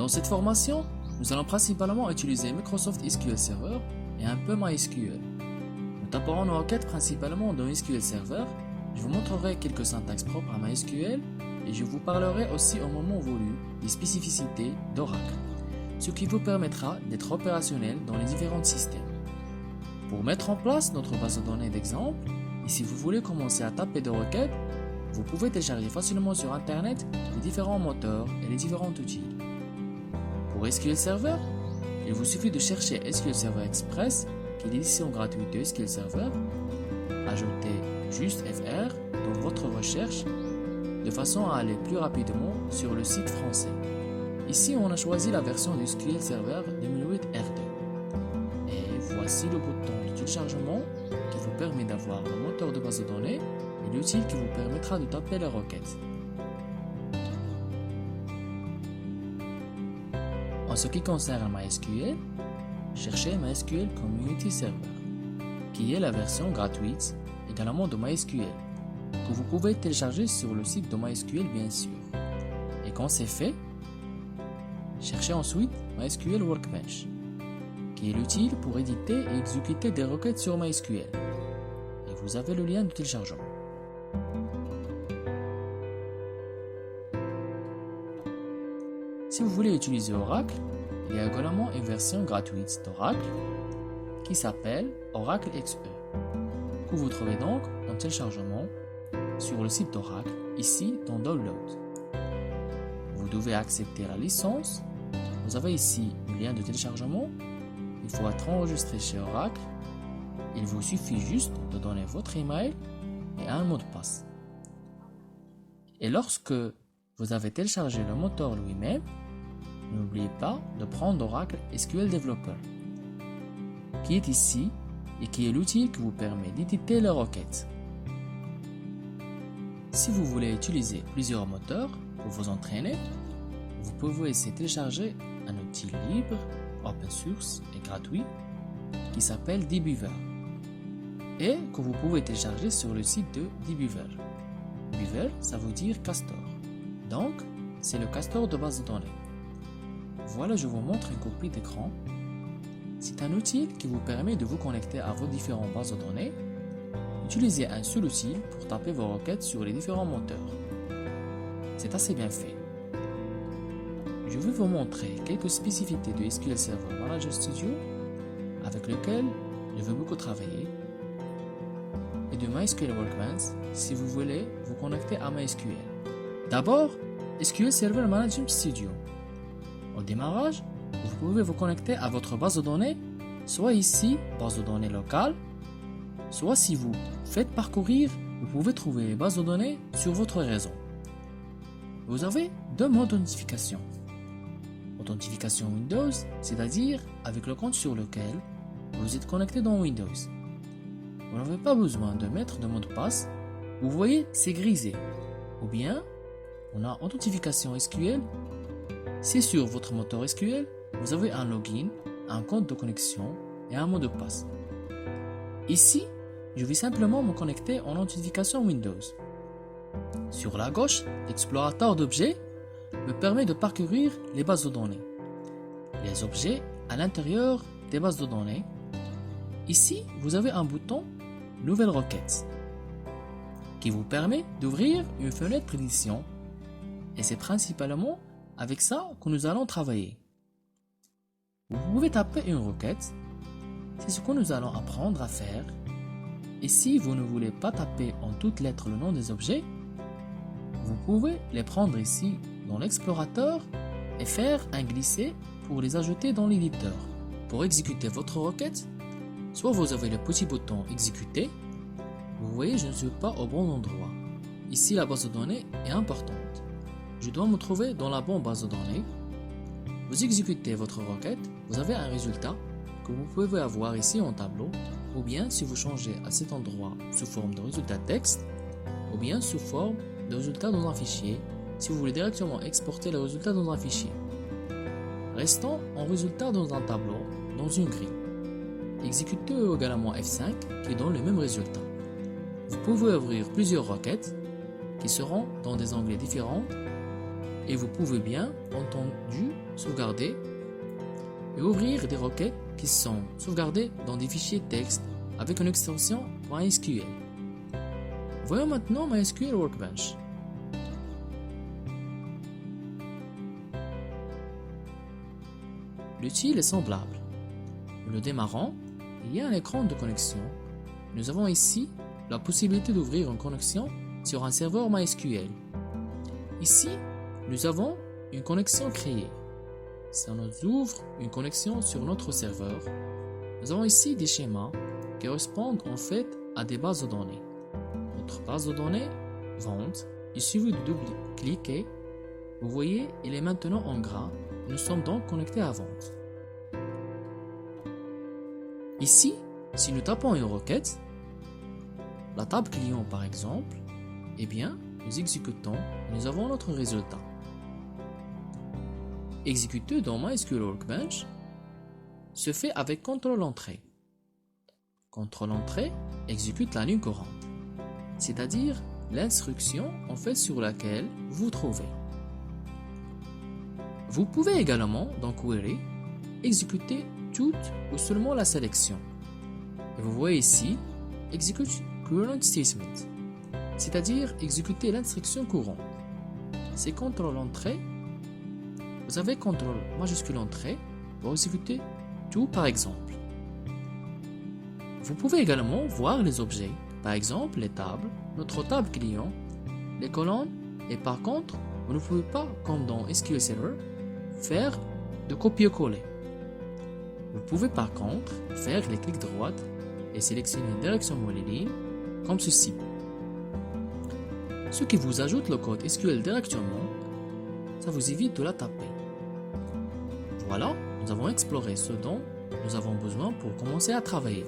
Dans cette formation, nous allons principalement utiliser Microsoft SQL Server et un peu MySQL. Nous taperons nos requêtes principalement dans SQL Server. Je vous montrerai quelques syntaxes propres à MySQL et je vous parlerai aussi au moment voulu des spécificités d'Oracle, ce qui vous permettra d'être opérationnel dans les différents systèmes. Pour mettre en place notre base de données d'exemple, et si vous voulez commencer à taper des requêtes, vous pouvez télécharger facilement sur Internet les différents moteurs et les différents outils. Pour SQL Server, il vous suffit de chercher SQL Server Express, qui est l'édition gratuite de SQL Server. Ajoutez juste FR dans votre recherche de façon à aller plus rapidement sur le site français. Ici, on a choisi la version de SQL Server 2008 R2. Et voici le bouton de téléchargement qui vous permet d'avoir le moteur de base de données et l'outil qui vous permettra de taper les requêtes. En ce qui concerne MySQL, cherchez MySQL Community Server, qui est la version gratuite également de MySQL, que vous pouvez télécharger sur le site de MySQL bien sûr. Et quand c'est fait, cherchez ensuite MySQL Workbench, qui est l'outil pour éditer et exécuter des requêtes sur MySQL. Et vous avez le lien de téléchargement. Si vous voulez utiliser Oracle, il y a également une version gratuite d'Oracle qui s'appelle Oracle XE, que vous trouvez donc en téléchargement sur le site d'Oracle, ici dans Download. Vous devez accepter la licence. Vous avez ici le lien de téléchargement. Il faut être enregistré chez Oracle. Il vous suffit juste de donner votre email et un mot de passe. Et lorsque vous avez téléchargé le moteur lui-même, n'oubliez pas de prendre Oracle SQL Developer, qui est ici et qui est l'outil qui vous permet d'éditer les requêtes. Si vous voulez utiliser plusieurs moteurs pour vous entraîner, vous pouvez essayer de télécharger un outil libre, open source et gratuit qui s'appelle dbeaver et que vous pouvez télécharger sur le site de dbeaver. Beaver, ça veut dire castor. Donc, c'est le castor de base de données. Voilà, je vous montre une copie d'écran. C'est un outil qui vous permet de vous connecter à vos différentes bases de données. Utilisez un seul outil pour taper vos requêtes sur les différents moteurs. C'est assez bien fait. Je vais vous montrer quelques spécificités de SQL Server Manager Studio avec lequel je vais beaucoup travailler et de MySQL Workbench si vous voulez vous connecter à MySQL. D'abord, SQL Server Management Studio. Au démarrage, vous pouvez vous connecter à votre base de données, soit ici, base de données locale, soit si vous faites parcourir, vous pouvez trouver les bases de données sur votre réseau. Vous avez deux modes d'authentification. Authentification Windows, c'est-à-dire avec le compte sur lequel vous êtes connecté dans Windows. Vous n'avez pas besoin de mettre de mot de passe, vous voyez c'est grisé. Ou bien, on a authentification SQL. Si sur votre moteur SQL, vous avez un login, un compte de connexion et un mot de passe. Ici, je vais simplement me connecter en authentification Windows. Sur la gauche, l'explorateur d'objets me permet de parcourir les bases de données. Les objets à l'intérieur des bases de données. Ici, vous avez un bouton Nouvelle requête qui vous permet d'ouvrir une fenêtre prédiction et c'est principalement avec ça que nous allons travailler. Vous pouvez taper une requête, c'est ce que nous allons apprendre à faire. Et si vous ne voulez pas taper en toutes lettres le nom des objets, vous pouvez les prendre ici dans l'explorateur et faire un glisser pour les ajouter dans l'éditeur. Pour exécuter votre requête, soit vous avez le petit bouton exécuter. Vous voyez, je ne suis pas au bon endroit. Ici, la base de données est importante. Je dois me trouver dans la bonne base de données. Vous exécutez votre requête, vous avez un résultat que vous pouvez avoir ici en tableau, ou bien si vous changez à cet endroit sous forme de résultat texte, ou bien sous forme de résultat dans un fichier, si vous voulez directement exporter le résultat dans un fichier. Restons en résultat dans un tableau, dans une grille. Exécutez également F5 qui donne le même résultat. Vous pouvez ouvrir plusieurs requêtes qui seront dans des onglets différents et vous pouvez bien entendu sauvegarder et ouvrir des requêtes qui sont sauvegardées dans des fichiers texte avec une extension MySQL. Voyons maintenant MySQL Workbench. L'outil est semblable. Nous le démarrons, il y a un écran de connexion. Nous avons ici la possibilité d'ouvrir une connexion sur un serveur MySQL. Ici, nous avons une connexion créée. Si on nous ouvre une connexion sur notre serveur, nous avons ici des schémas qui correspondent en fait à des bases de données. Notre base de données, vente, il suffit de double-cliquer. Vous voyez, il est maintenant en gras. Nous sommes donc connectés à vente. Ici, si nous tapons une requête, la table client par exemple, eh bien, nous exécutons et nous avons notre résultat. Exécuter dans MySQL Workbench se fait avec CTRL Entrée. CTRL Entrée exécute la ligne courante, c'est-à-dire l'instruction en fait sur laquelle vous vous trouvez. Vous pouvez également, dans Query, exécuter toute ou seulement la sélection. Et vous voyez ici, Execute Current Statement, c'est-à-dire exécuter l'instruction courante. C'est CTRL Entrée. Vous avez CTRL majuscule Entrée pour exécuter tout par exemple. Vous pouvez également voir les objets, par exemple les tables, notre table client, les colonnes, et par contre, vous ne pouvez pas, comme dans SQL Server, faire de copier-coller. Vous pouvez par contre faire les clics droits et sélectionner directement les lignes comme ceci. Ce qui vous ajoute le code SQL directement, ça vous évite de la taper. Voilà, nous avons exploré ce dont nous avons besoin pour commencer à travailler.